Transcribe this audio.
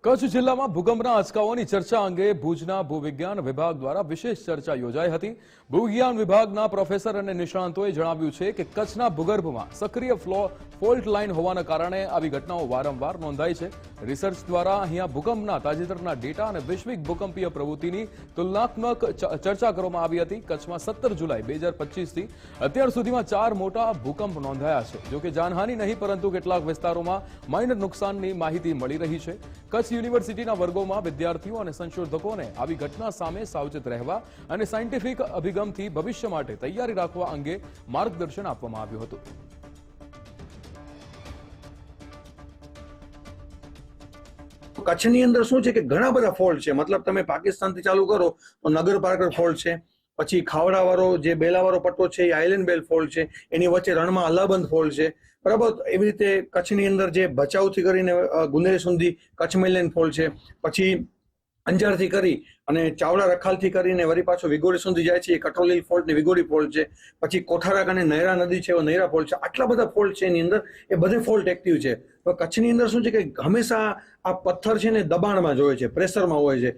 કચ્છ જિલ્લામાં ભૂકંપના આંચકાઓની ચર્ચા અંગે ભુજના ભૂવિજ્ઞાન વિભાગ દ્વારા વિશેષ ચર્ચા યોજાઈ હતી। ભૂવિજ્ઞાન વિભાગના પ્રોફેસર અને નિષ્ણાંતોએ જણાવ્યું છે કે કચ્છના ભૂગર્ભમાં સક્રિય ફોલ્ટ લાઇન હોવાના કારણે આવી ઘટનાઓ વારંવાર નોંધાઈ છે। રિસર્ચ દ્વારા અહીંયા ભૂકંપના તાજેતરના ડેટા અને વૈશ્વિક ભૂકંપીય પ્રવૃત્તિની તુલનાત્મક ચર્ચા કરવામાં આવી હતી। કચ્છમાં 17 જુલાઈ 2025થી અત્યાર સુધીમાં 4 મોટા ભૂકંપ નોંધાયા છે। જો કે જાનહાનિ નહીં પરંતુ કેટલાક વિસ્તારોમાં માઇનર નુકસાનની માહિતી મળી રહી છે। કચ્છ યુનિવર્સિટીના વર્ગોમાં વિદ્યાર્થીઓ અને સંશોધકોને આવી ઘટના સામે સાવચેત રહેવા અને સાયન્ટિફિક અભિગમથી ભવિષ્ય માટે તૈયારી રાખવા અંગે માર્ગદર્શન આપવામાં આવ્યું હતું। કચ્છની અંદર શું છે કે ઘણા બધા ફોલ્ટ છે, મતલબ તમે પાકિસ્તાનથી ચાલુ કરો તો નગર પાર્કર ફોલ્ટ છે, પછી ખાવડાવાળો જે બેલાવાળો પટ્ટો છે એ આઇલેન્ડ બેલ ફોલ્ટ છે, એની વચ્ચે રણમાં અલ્લાબંધ ફોલ્ટ છે, બરાબર। એવી રીતે કચ્છની અંદર જે ભચાઉથી કરીને ગુંદેરી સુધી કચ્છ મેઇનલેન્ડ ફોલ્ટ છે, પછી અંજારથી કરી અને ચાવડા રખાલથી કરીને વળી પાછો વિગોડી સુધી જાય છે એ કટોલી ફોલ્ટ ને વિગોડી ફોલ્ટ છે, પછી કોઠારા અને નહેરા નદી છે નહેરા ફોલ્ટ છે। આટલા બધા ફોલ્ટ છે એની અંદર, એ બધે ફોલ્ટ એક્ટિવ છે। તો કચ્છની અંદર શું છે કે હંમેશા આ પથ્થર છે ને દબાણમાં જ હોય છે, પ્રેશરમાં હોય છે।